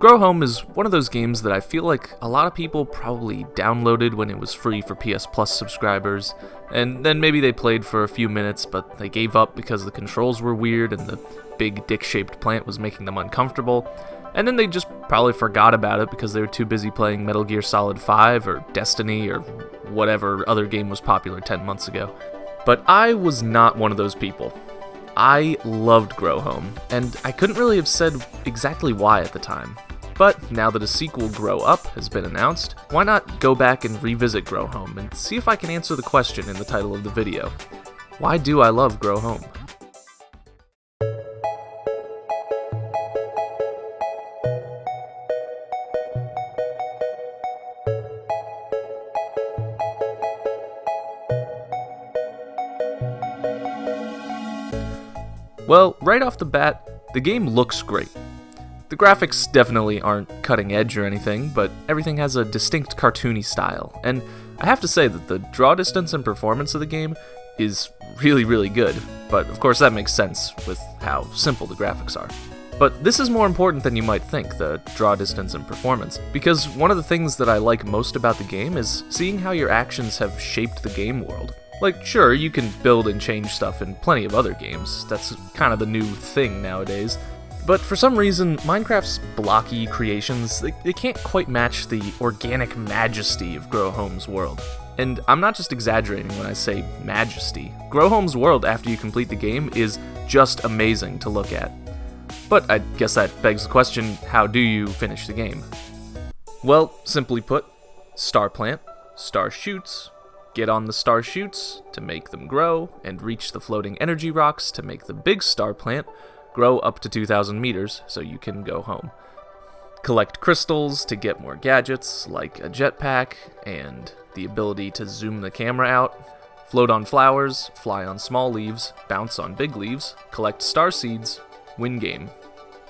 Grow Home is one of those games that I feel like a lot of people probably downloaded when it was free for PS Plus subscribers, and then maybe they played for a few minutes, but they gave up because the controls were weird and the big dick-shaped plant was making them uncomfortable, and then they just probably forgot about it because they were too busy playing Metal Gear Solid 5 or Destiny or whatever other game was popular 10 months ago. But I was not one of those people. I loved Grow Home, and I couldn't really have said exactly why at the time. But now that a sequel, Grow Up, has been announced, why not go back and revisit Grow Home and see if I can answer the question in the title of the video. Why do I love Grow Home? Well, right off the bat, the game looks great. The graphics definitely aren't cutting edge or anything, but everything has a distinct cartoony style, and I have to say that the draw distance and performance of the game is really good, but of course that makes sense with how simple the graphics are. But this is more important than you might think, the draw distance and performance, because one of the things that I like most about the game is seeing how your actions have shaped the game world. Like, sure, you can build and change stuff in plenty of other games, that's kind of the new thing nowadays, but for some reason, Minecraft's blocky creations, they can't quite match the organic majesty of Grow Home's world. And I'm not just exaggerating when I say majesty. Grow Home's world after you complete the game is just amazing to look at. But I guess that begs the question, how do you finish the game? Well, simply put, star plant, star shoots, get on the star shoots to make them grow, and reach the floating energy rocks to make the big star plant grow up to 2,000 meters so you can go home. Collect crystals to get more gadgets, like a jetpack, and the ability to zoom the camera out. Float on flowers, fly on small leaves, bounce on big leaves, collect star seeds, win game.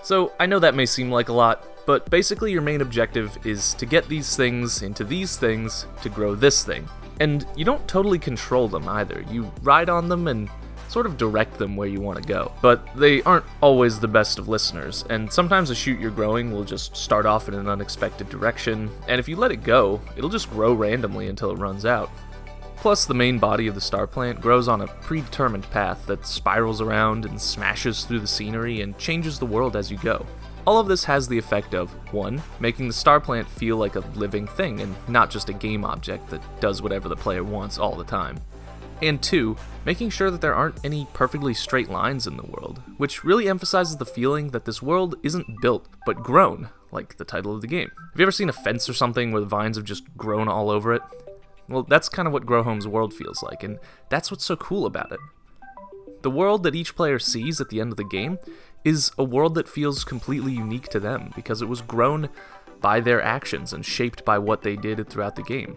So I know that may seem like a lot, but basically your main objective is to get these things into these things to grow this thing. And you don't totally control them either. You ride on them and sort of direct them where you want to go. But they aren't always the best of listeners, and sometimes a shoot you're growing will just start off in an unexpected direction, and if you let it go, it'll just grow randomly until it runs out. Plus, the main body of the star plant grows on a predetermined path that spirals around and smashes through the scenery and changes the world as you go. All of this has the effect of, 1, making the star plant feel like a living thing and not just a game object that does whatever the player wants all the time. And 2, making sure that there aren't any perfectly straight lines in the world, which really emphasizes the feeling that this world isn't built, but grown, like the title of the game. Have you ever seen a fence or something where the vines have just grown all over it? Well, that's kind of what Grow Home's world feels like, and that's what's so cool about it. The world that each player sees at the end of the game is a world that feels completely unique to them, because it was grown by their actions and shaped by what they did throughout the game.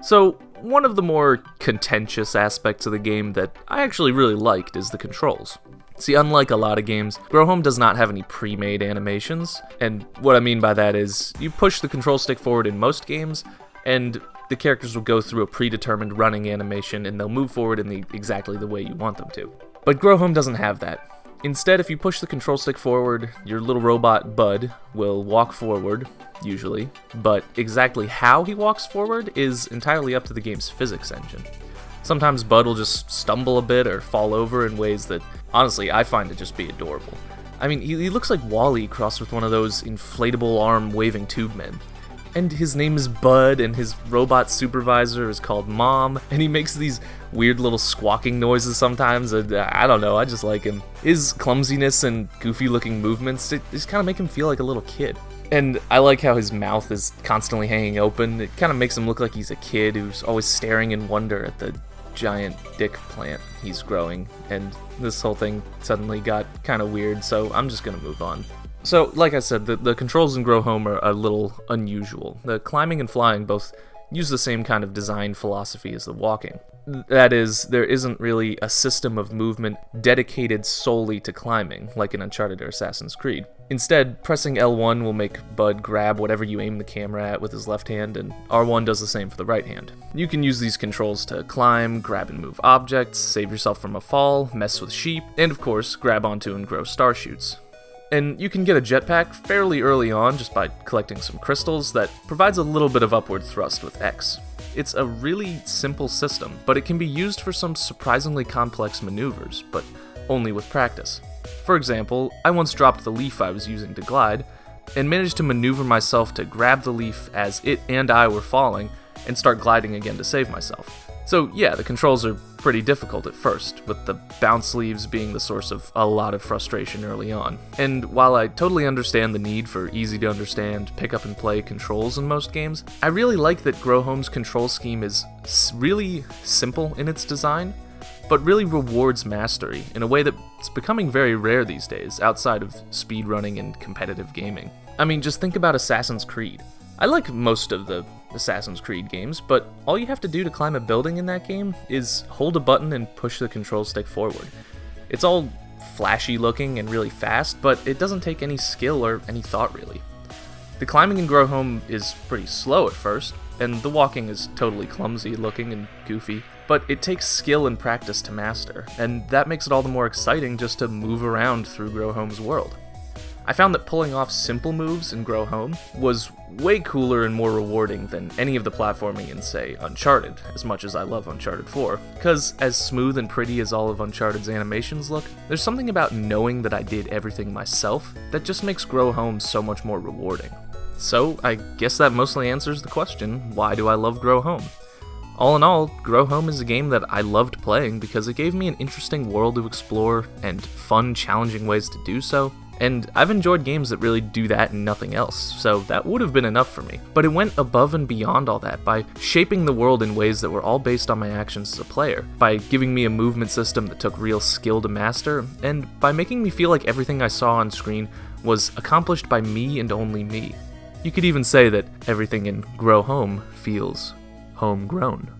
So, one of the more contentious aspects of the game that I actually really liked is the controls. See, unlike a lot of games, Grow Home does not have any pre-made animations, and what I mean by that is, you push the control stick forward in most games, and the characters will go through a predetermined running animation, and they'll move forward in exactly the way you want them to. But Grow Home doesn't have that. Instead, if you push the control stick forward, your little robot, Bud, will walk forward, usually, but exactly how he walks forward is entirely up to the game's physics engine. Sometimes Bud will just stumble a bit or fall over in ways that, honestly, I find to just be adorable. I mean, he looks like WALL-E crossed with one of those inflatable arm-waving tube men. And his name is Bud, and his robot supervisor is called Mom, and he makes these weird little squawking noises sometimes, and I don't know, I just like him. His clumsiness and goofy-looking movements, it just kind of make him feel like a little kid. And I like how his mouth is constantly hanging open. It kind of makes him look like he's a kid who's always staring in wonder at the giant dick plant he's growing, and this whole thing suddenly got kind of weird, so I'm just gonna move on. So, like I said, the controls in Grow Home are a little unusual. The climbing and flying both use the same kind of design philosophy as the walking. That is, there isn't really a system of movement dedicated solely to climbing, like in Uncharted or Assassin's Creed. Instead, pressing L1 will make Bud grab whatever you aim the camera at with his left hand, and R1 does the same for the right hand. You can use these controls to climb, grab and move objects, save yourself from a fall, mess with sheep, and of course, grab onto and grow star shoots. And you can get a jetpack fairly early on just by collecting some crystals that provides a little bit of upward thrust with X. It's a really simple system, but it can be used for some surprisingly complex maneuvers, but only with practice. For example, I once dropped the leaf I was using to glide, and managed to maneuver myself to grab the leaf as it and I were falling, and start gliding again to save myself. So yeah, the controls are pretty difficult at first, with the bounce leaves being the source of a lot of frustration early on. And while I totally understand the need for easy to understand, pick up and play controls in most games, I really like that Grow Home's control scheme is really simple in its design, but really rewards mastery in a way that's becoming very rare these days, outside of speedrunning and competitive gaming. I mean, just think about Assassin's Creed. I like most of the Assassin's Creed games, but all you have to do to climb a building in that game is hold a button and push the control stick forward. It's all flashy looking and really fast, but it doesn't take any skill or any thought really. The climbing in Grow Home is pretty slow at first, and the walking is totally clumsy looking and goofy, but it takes skill and practice to master, and that makes it all the more exciting just to move around through Grow Home's world. I found that pulling off simple moves in Grow Home was way cooler and more rewarding than any of the platforming in, say, Uncharted, as much as I love Uncharted 4. Because as smooth and pretty as all of Uncharted's animations look, there's something about knowing that I did everything myself that just makes Grow Home so much more rewarding. So, I guess that mostly answers the question, why do I love Grow Home? All in all, Grow Home is a game that I loved playing because it gave me an interesting world to explore and fun, challenging ways to do so. And I've enjoyed games that really do that and nothing else, so that would have been enough for me. But it went above and beyond all that by shaping the world in ways that were all based on my actions as a player, by giving me a movement system that took real skill to master, and by making me feel like everything I saw on screen was accomplished by me and only me. You could even say that everything in Grow Home feels homegrown.